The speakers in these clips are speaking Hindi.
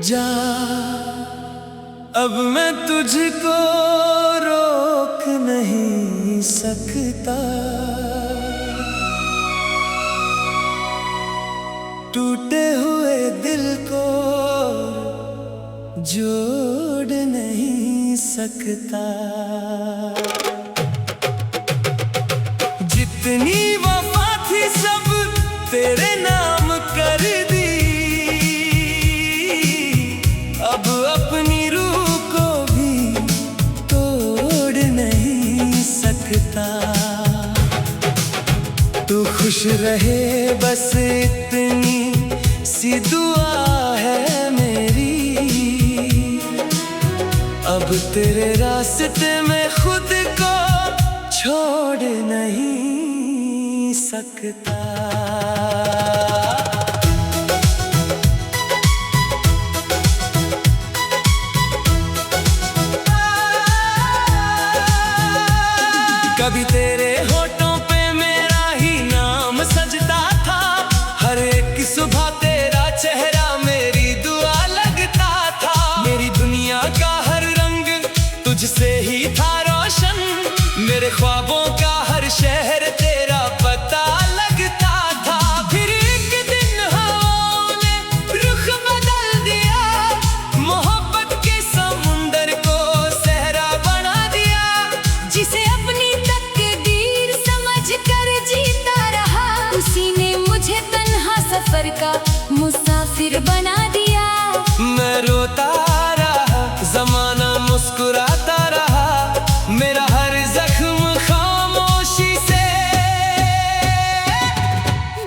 जा अब मैं तुझको रोक नहीं सकता, टूटे हुए दिल को जोड़ नहीं सकता। जितनी वफा थी सब तेरे नाम कर दी, अब अपनी रूह को भी तोड़ नहीं सकता। तू खुश रहे बस इतनी सी दुआ है मेरी, अब तेरे रास्ते में खुद को छोड़ नहीं सकता। कभी तेरे होठों पे मेरा ही नाम सजता था, हर एक सुबह तेरा चेहरा मेरी दुआ लगता था। मेरी दुनिया का हर रंग तुझसे ही था रोशन, मेरे ख्वाबों का हर शहर तेरा पता लगता था। फिर एक दिन हवाओं ने रुख बदल दिया, मोहब्बत के समुंदर को सहरा बना दिया। जिसे अपनी तकदीर समझ कर जीता रहा, उसी ने मुझे तन्हा सफर का मुसाफिर बना दिया। मैं रोता रहा, ज़माना मुस्कुराता रहा, मेरा हर जख्म खामोशी से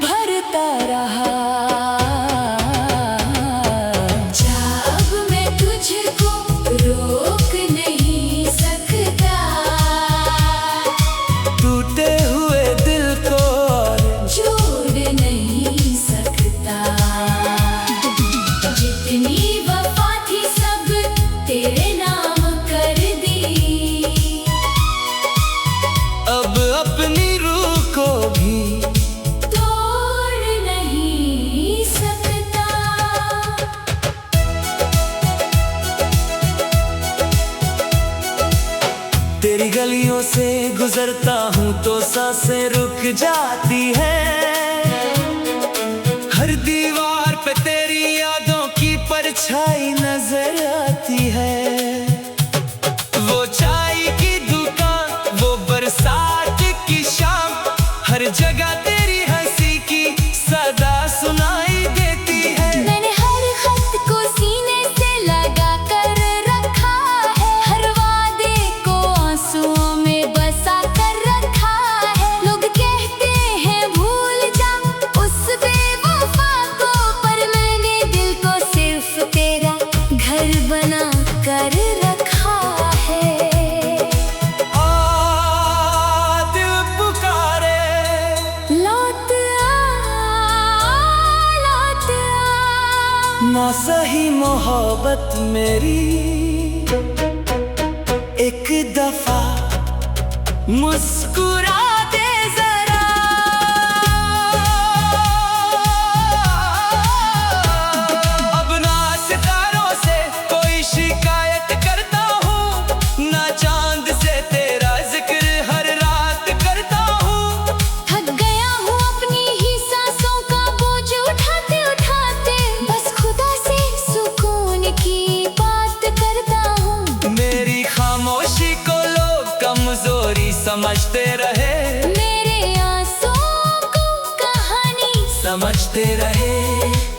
भरता रहा। जा अब मैं तुझको रोक नहीं सकता, टूटे हुए दिल को जोड़ नहीं सकता। जितनी वफा थी सब तेरे नाम कर दी, अब अपनी रूह को भी तोड़ नहीं सकता। तेरी गलियों से गुजरता हूँ तो सांसें रुक जाती हैं, हर दीवार पे तेरी यादों की परछाई नजर आती है। वो चाय की दुकान, वो बरसात की शाम, हर जगह तेरी हंसी की सदा सुनाई देती है। मैंने हर खत को सीने से लगा कर रखा है, हर वादे को आंसुओं में बसा कर रखा है। लोग कहते हैं भूल जा उस बेवफा को, पर मैंने दिल को सिर्फ तेरा घर बना कर रखा है। दिल पुकारे लौट आ, लौट आ। ना सही मोहब्बत मेरी, एक दफा मुस्कुरा दे जरा। अब ना सितारों से कोई शिकायत करता हूँ, ना चांद से तेरा जिक्र हर रात करता हूँ। थक गया हूँ अपनी ही सांसों का बोझ उठाते उठाते, बस खुदा से सुकून की बात करता हूँ। मेरी खामोशी को लोग कमजोरी समझते रहे, मेरे आंसुओं को कहानी समझते रहे।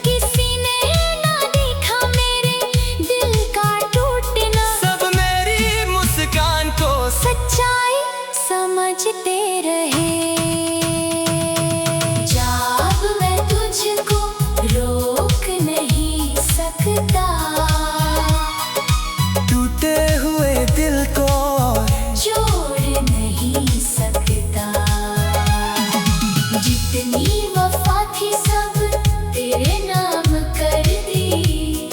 किसी ने ना देखा मेरे दिल का टूटना, सब मेरी मुस्कान को सच्चाई समझते रहे। जा अब मैं तुझको रोक नहीं सकता, टूटे हुए दिल को जोड़ नहीं सकता। जितनी वफा थी सब तेरे नाम कर दी,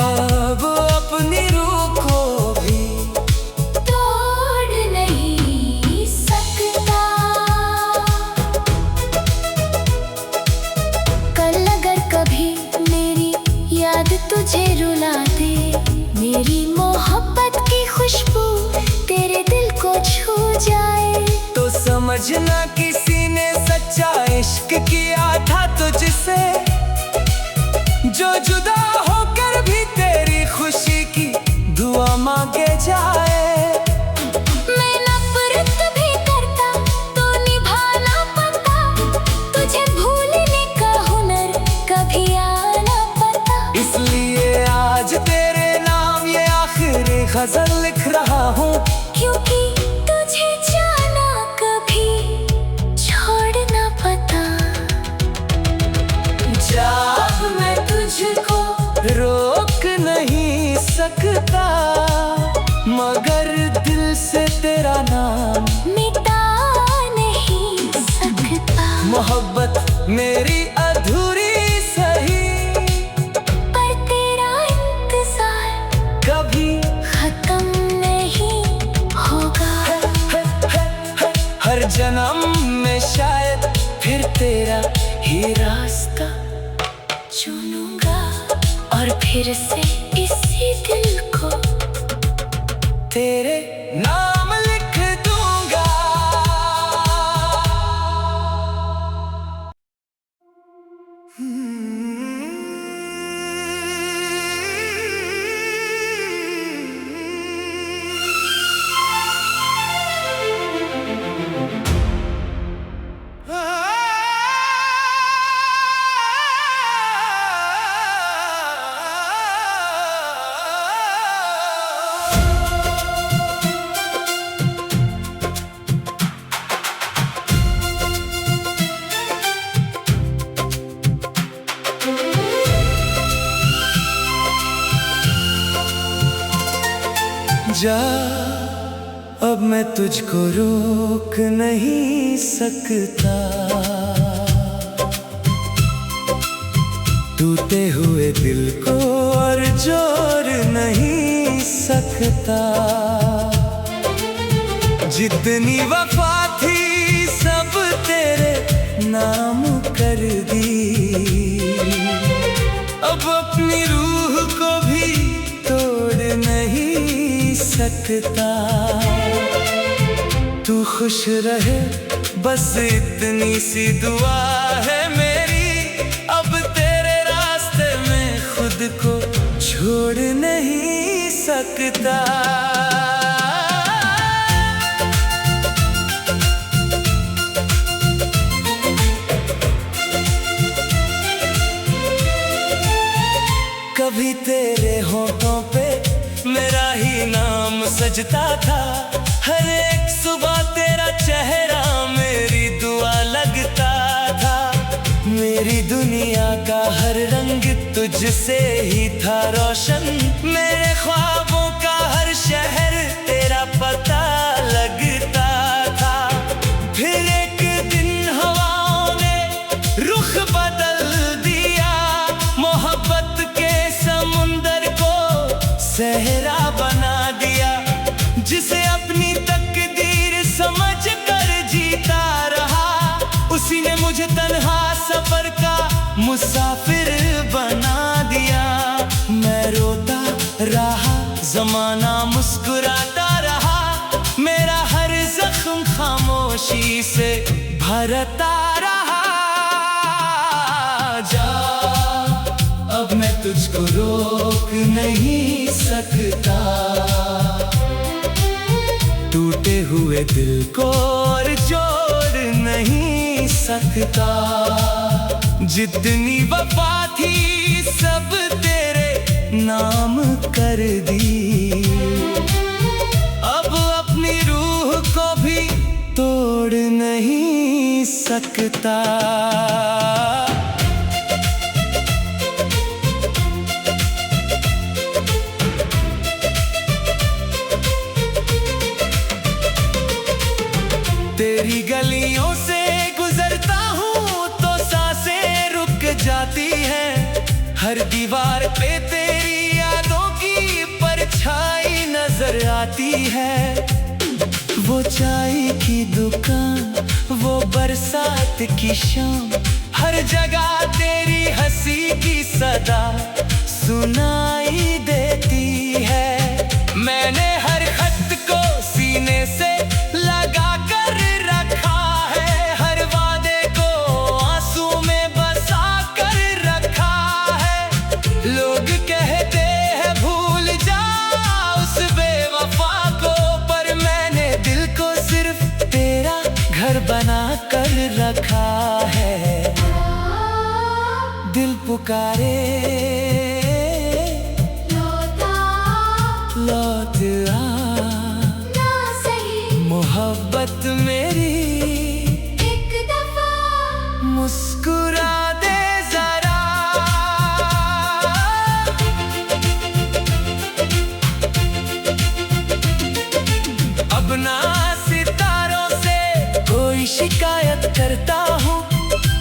अब अपनी रूह को भी तोड़ नहीं सकता। आज ना किसी ने सच्चा इश्क किया था तुझसे, जो जुदा होकर भी तेरी खुशी की दुआ मांगे जाए। मैं नफरत भी करता तो निभाना पता, तुझे भूलने का हुनर कभी आना पता। इसलिए आज तेरे नाम ये आखिरी गजल लिख रहा हूँ, क्योंकि तुझे जाना कभी छोड़ना पता। जब मैं तुझको रोक नहीं सकता, मगर दिल से तेरा नाम मिटा नहीं सकता। मोहब्बत मेरी अधूरी सही, पर तेरा इंतजार कभी खत्म नहीं होगा। हर जन्म में शायद फिर तेरा ही रास्ता चुनूंगा और फिर से इसी दिल को तेरे नाम लिख दूंगा। जा, अब मैं तुझको रोक नहीं सकता, टूटे हुए दिल को और जोड़ नहीं सकता। जितनी वफा थी सब तेरे नाम कर दी, अब अपनी रूह को भी तोड़ नहीं सकता। तू खुश रहे बस इतनी सी दुआ है मेरी, अब तेरे रास्ते में खुद को छोड़ नहीं सकता। कभी तेरे होठों पे मेरा ही नाम सजता था, हर एक सुबह तेरा चेहरा मेरी दुआ लगता था। मेरी दुनिया का हर रंग तुझसे ही था रोशन, मेरे ख्वाबों का हर शहर तेरा पता लगता था। फिर एक दिन हवाओं ने रुख बदल दिया, मोहब्बत के समुंदर को सहरा बना दिया। जिसे अपनी तकदीर समझ कर जीता रहा, उसी ने मुझे तन्हा सफर का मुसाफिर बना दिया। मैं रोता रहा, जमाना मुस्कुराता रहा, मेरा हर जख्म खामोशी से भरता रहा। जा, अब मैं तुझको रोक नहीं सकता, टूटे हुए दिल को और जोड़ नहीं सकता। जितनी वफा थी सब तेरे नाम कर दी, अब अपनी रूह को भी तोड़ नहीं सकता। तेरी गलियों से गुजरता हूँ तो सांसें रुक जाती हैं, हर दीवार पे तेरी यादों की परछाई नजर आती है। वो चाय की दुकान, वो बरसात की शाम, हर जगह तेरी हंसी की सदा सुनाई देती है। मैंने हर खत को सीने से लगा कर रखा बना कर रखा है। दिल पुकारे लौट आ ना सही मोहब्बत मेरी एक दफा मुस्कुरा दे जरा। अब ना सितारों से कोई शिकायत करता हूँ,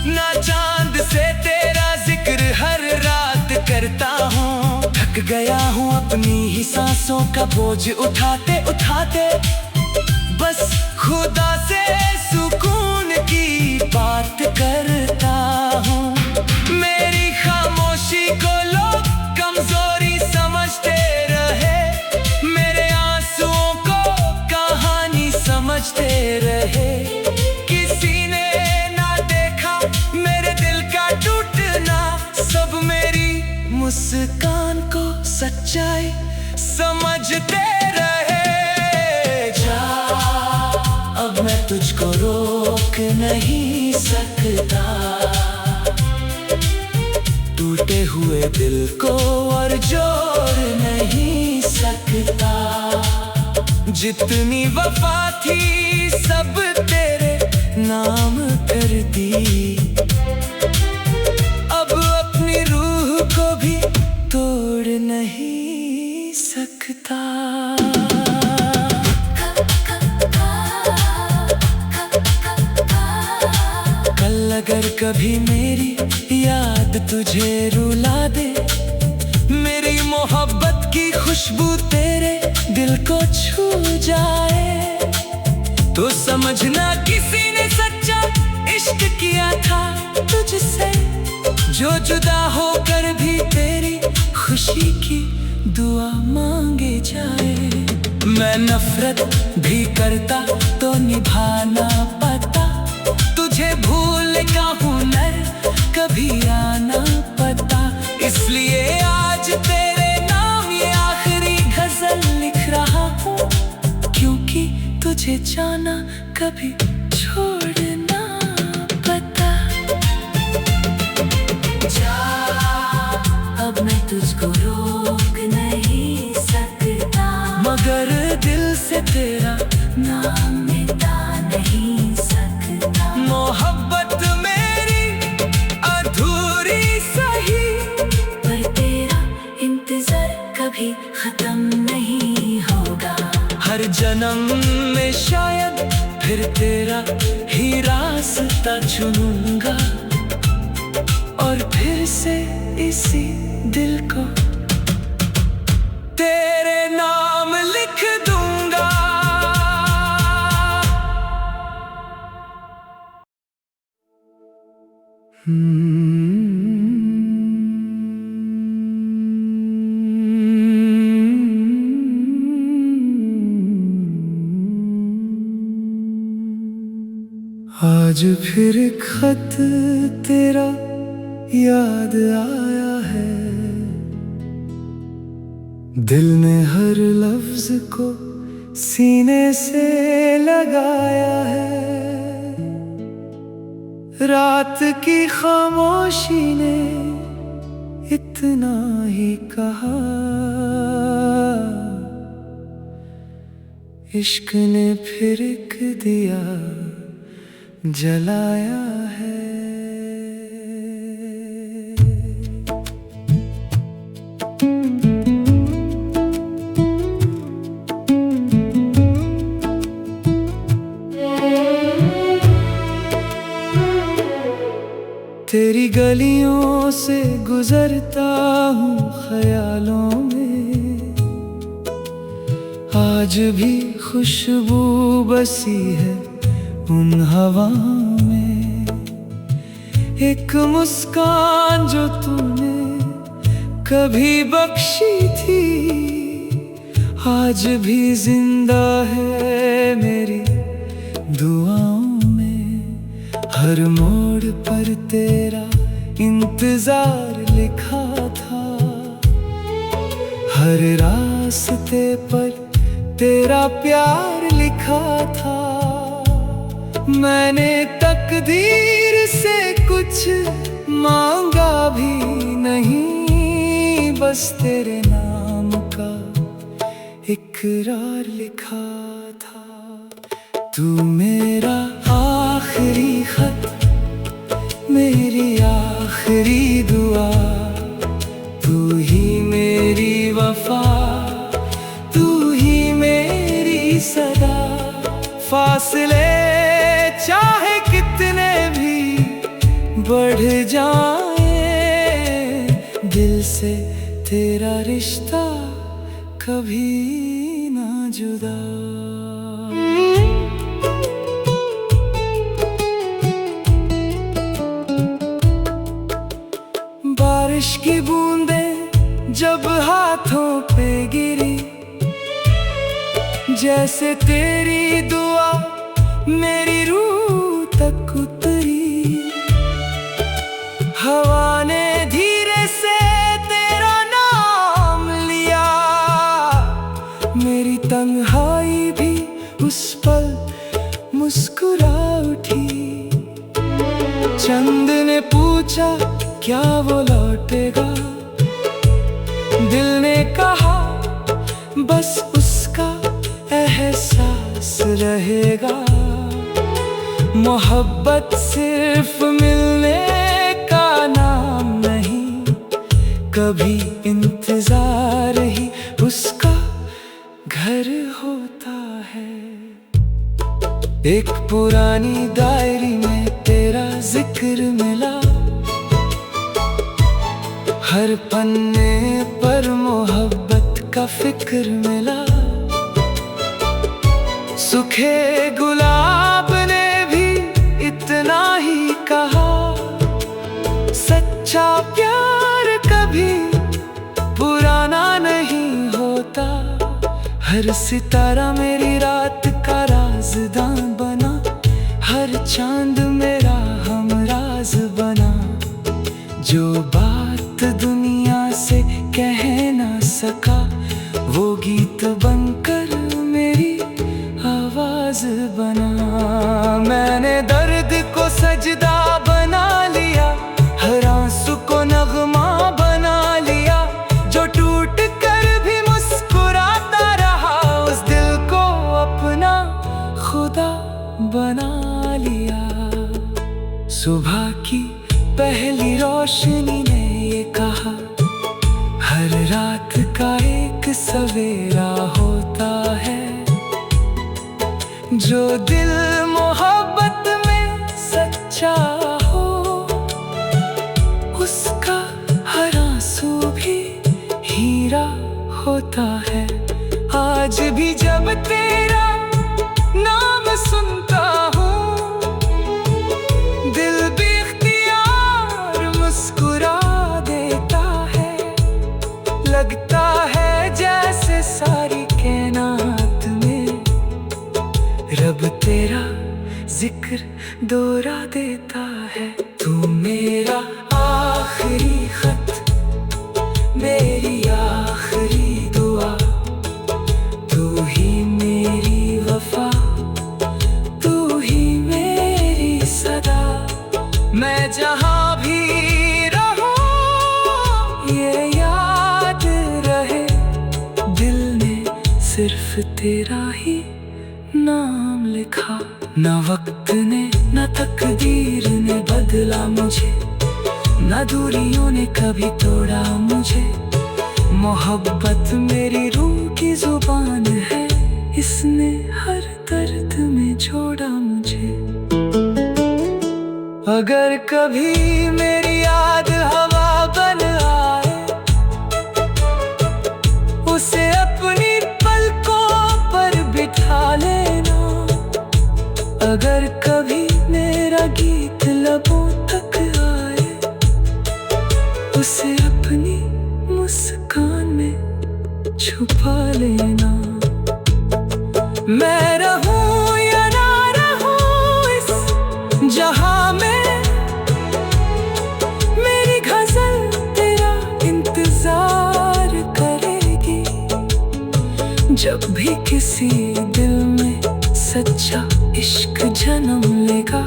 ना चांद से तेरा जिक्र हर रात करता हूँ। थक गया हूँ अपनी ही सांसों का बोझ उठाते उठाते, बस खुदा से सुकून की बात करता हूँ। मेरी खामोशी को लोग कमजोरी समझते रहे, मेरे आंसुओं को कहानी समझते रहे। किसी ने ना देखा मेरे दिल का टूटना, सब मेरी मुस्कान को सच्चाई समझते रहे। जा अब मैं तुझको रोक नहीं सकता, टूटे हुए दिल को और जोड़ नहीं सकता। जितनी वफा थी सब तेरे नाम कर दी, अब अपनी रूह को भी तोड़ नहीं सकता। कल अगर कभी मेरी याद तुझे रुला दे, मेरी मोहब्बत की खुशबू तेरे दिल को छू जाए, तो समझना किसी ने सच्चा इश्क किया था तुझसे, जो जुदा होकर भी तेरी खुशी की दुआ मांगे जाए। मैं नफरत भी करता तो निभाना पता, तुझे भूल का हुनर कभी आना पता। इसलिए आज तेरे नाम ये आखिरी गजल लिख रहा हूँ, क्योंकि तुझे जाना कभी छोड़ना पता। जा अब मैं तुझको रोक नहीं सकता, मगर दिल से तेरा नाम मिटा नहीं सकता। मोहब्बत मेरी अधूरी सही, पर तेरा इंतजार कभी खत्म नहीं होगा। हर जन्म में शायद फिर तेरा ही रास्ता चुनूंगा, और फिर से इसी दिल को तेरे नाम लिख दूंगा। आज फिर खत तेरा याद आया है, दिल ने हर लफ्ज को सीने से लगाया है। रात की खामोशी ने इतना ही कहा, इश्क ने फिर एक दिया जलाया है। तेरी गलियों से गुजरता हूँ ख्यालों में, आज भी खुशबू बसी है उन हवाओं में। एक मुस्कान जो तूने कभी बख्शी थी, आज भी जिंदा है मेरी दुआओं में। हर मोड़ पर तेरा इंतजार लिखा था, हर रास्ते पर तेरा प्यार लिखा था। मैंने तकदीर से कुछ मांगा भी नहीं, बस तेरे नाम का इकरार लिखा था। तू मेरा आखिरी खत, मेरी आखिरी दुआ, तू ही मेरी वफा, तू ही मेरी सदा। फासले चाहे कितने भी बढ़ जाए, दिल से तेरा रिश्ता कभी ना जुदा। बारिश की बूंदें जब हाथों पे गिरी, जैसे तेरी दुआ मेरी रूह तक उतरी। हवा ने धीरे से तेरा नाम लिया, मेरी तन्हाई भी उस पल मुस्कुरा उठी। चंद ने पूछा क्या वो लौटेगा, दिल ने कहा बस उसका एहसास रहेगा। मोहब्बत सिर्फ मिलने का नाम नहीं, कभी इंतजार ही उसका घर होता है। एक पुरानी डायरी में तेरा जिक्र मिला, हर पन्ने पर मोहब्बत का फिक्र मिला। सूखे गुलाब ने भी इतना ही कहा, सच्चा प्यार कभी पुराना नहीं होता। हर सितारा मेरी रात का राज़दां बना, हर चांद मेरा हमराज बना। जो बात दुनिया से कह ना सका, वो गीत बनकर मेरी आवाज बना। मैंने दर्द को सजदा बना लिया, हर आंसू को नगमा बना लिया। जो टूट कर भी मुस्कुराता रहा, उस दिल को अपना खुदा बना लिया। सुबह की पहली रोशनी ने ये कहा, हर रात का एक सवेरा होता है। जो दिल मोहब्बत में सच्चा हो, उसका हर आंसू भी हीरा होता है। आज भी जब तेरा नाम सुनता हूँ, दिल बेख्तियार मुस्कुरा देता है। लगता है जैसे सारी कायनात में रब तेरा जिक्र दोहरा देता है। तू मेरा आखिरी खत, मेरी आखिरी दुआ, तू ही मेरी वफा, तू ही मेरी सदा। मैं जहाँ भी रहूं ये याद रहे, दिल ने सिर्फ तेरा ही नाम लिखा। न वक्त ने न तकदीर ने बदला मुझे, न दूरियों ने कभी तोड़ा मुझे। मोहब्बत मेरी रूह की जुबान है, इसने हर दर्द में जोड़ा मुझे। अगर कभी मेरी याद हवा बन आए, उसे अपनी पलकों पर बिठा लेना। अगर कभी मेरा गीत लबों तक आए, उसे अपनी मुस्कान में छुपा लेना। मैं रहूं या ना रहूं इस जहां में, मेरी गजल तेरा इंतजार करेगी। जब भी किसी दिल में सच्चा इश्क जन्म लेगा,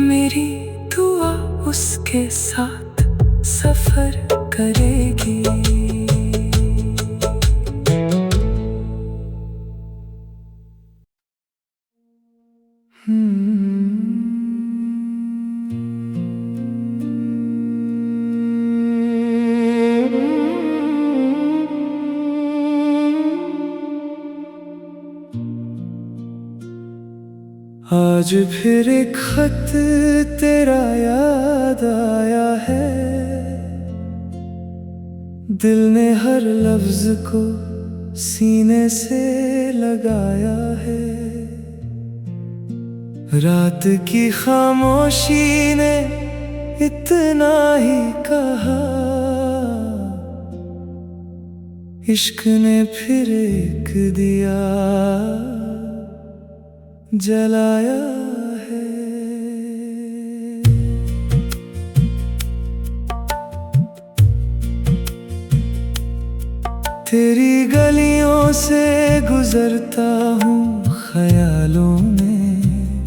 मेरी दुआ उसके साथ सफर करेगी। आज फिर एक खत तेरा याद आया है, दिल ने हर लफ्ज को सीने से लगाया है। रात की खामोशी ने इतना ही कहा, इश्क ने फिर एक दिया जलाया है। तेरी गलियों से गुजरता हूँ ख्यालों में,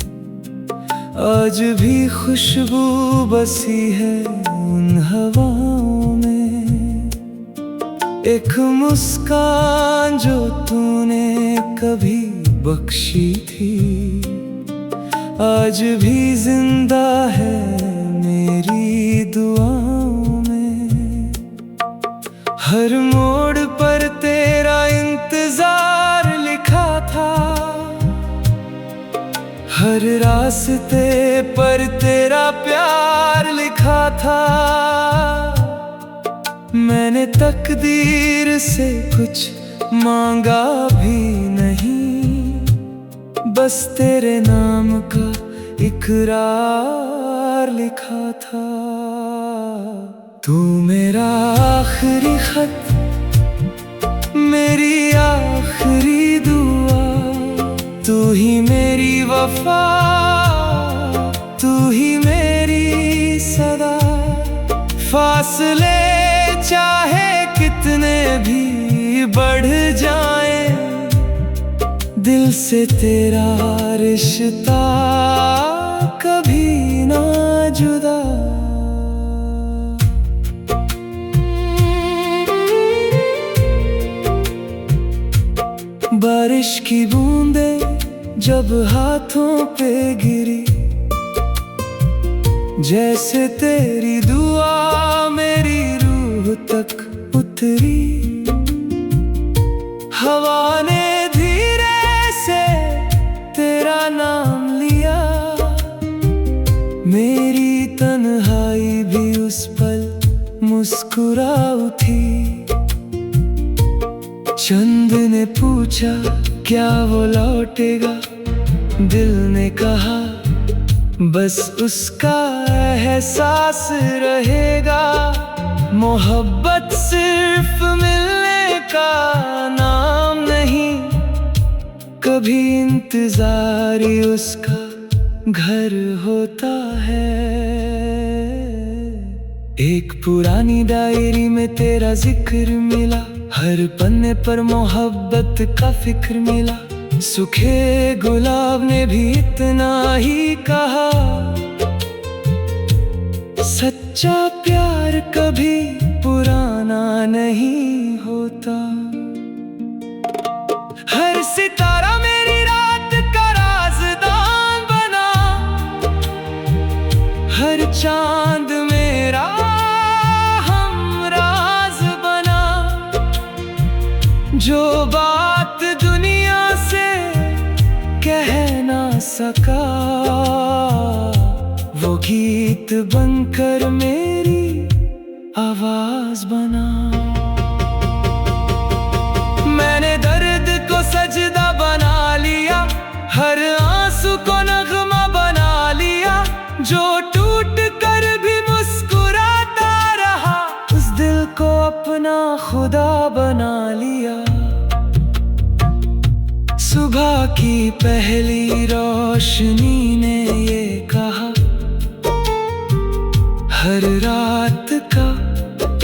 आज भी खुशबू बसी है उन हवाओं में। एक मुस्कान जो तूने कभी बख्शी थी, आज भी जिंदा है मेरी दुआओं में। हर मोड़ पर तेरा इंतजार लिखा था, हर रास्ते पर तेरा प्यार लिखा था। मैंने तकदीर से कुछ मांगा भी नहीं, बस तेरे नाम का इकरार लिखा था। तू मेरा आखिरी खत, मेरी आखिरी दुआ, तू ही मेरी वफा, तू ही मेरी सदा। फासले चाहे कितने भी बढ़ जाएं, दिल से तेरा रिश्ता कभी ना जुदा। बारिश की बूंदें जब हाथों पे गिरी, जैसे तेरी दुआ मेरी रूह तक उतरी। हवा ने तेरा नाम लिया, मेरी तन्हाई भी उस पल मुस्कुरा उठी। चंद ने पूछा क्या वो लौटेगा, दिल ने कहा बस उसका एहसास रहेगा। मोहब्बत सिर्फ मिलने का नाम नहीं, कभी इंतजार ही उसका घर होता है। एक पुरानी डायरी में तेरा जिक्र मिला, हर पन्ने पर मोहब्बत का फिक्र मिला। सूखे गुलाब ने भी इतना ही कहा, सच्चा प्यार कभी पुराना नहीं होता। हर सितारा मेरी रात का राज़दान बना, हर चांद मेरा हमराज बना। जो बात दुनिया से कह ना सका, वो गीत बनकर मेरी आवाज बना। मैंने दर्द को सजदा बना लिया, हर आंसू को नगमा बना लिया। जो टूट कर भी मुस्कुराता रहा, उस दिल को अपना खुदा बना लिया। सुबह की पहली रोशनी ने ये कहा, हर रात का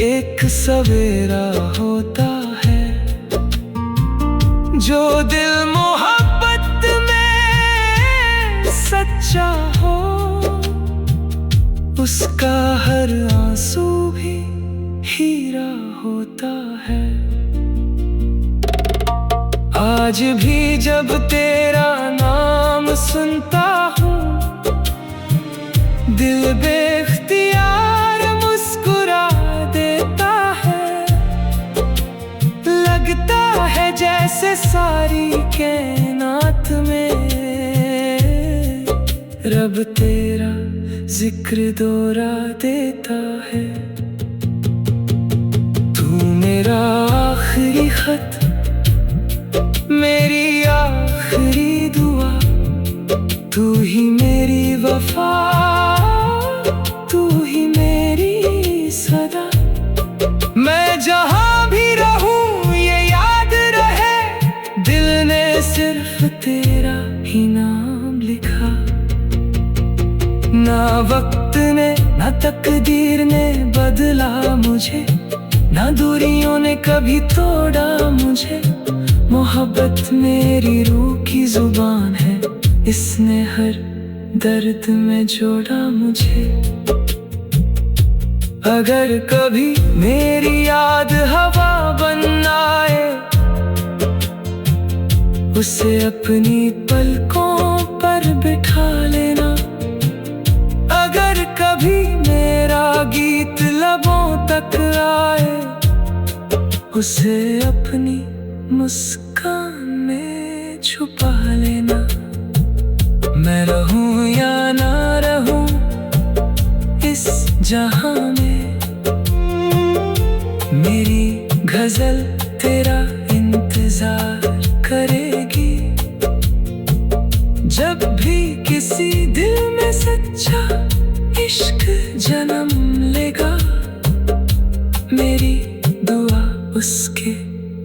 एक सवेरा होता है। जो दिल मोहब्बत सच्चा हो, उसका हर आंसू भी हीरा होता है। आज भी जब तेरा नाम सुनता हूँ, दिल बेख्तियार मुस्कुरा देता है। लगता है जैसे सारी कायनात में रब तेरा जिक्र दोहरा देता है। तू मेरा आखिरी खत, मेरी आखिरी दुआ, तू ही मेरी वफा, तू ही मेरी सदा। मैं जहां भी रहूं ये याद रहे, दिल ने सिर्फ तेरा ही नाम लिखा। ना वक्त ने ना तकदीर ने बदला मुझे, ना दूरियों ने कभी तोड़ा मुझे। मोहब्बत मेरी रूह की जुबान है, इसने हर दर्द में जोड़ा मुझे। अगर कभी मेरी याद हवा बन आए, उसे अपनी पलकों पर बिठा लेना। अगर कभी मेरा गीत लबों तक आए, उसे अपनी मुस्कान में छुपा लेना। मैं रहूं या ना रहूं इस जहां में, मेरी गजल तेरा इंतजार करेगी। जब भी किसी दिल में सच्चा इश्क जन्म लेगा, मेरी दुआ उसके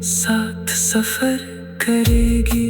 साथ सफर करेगी।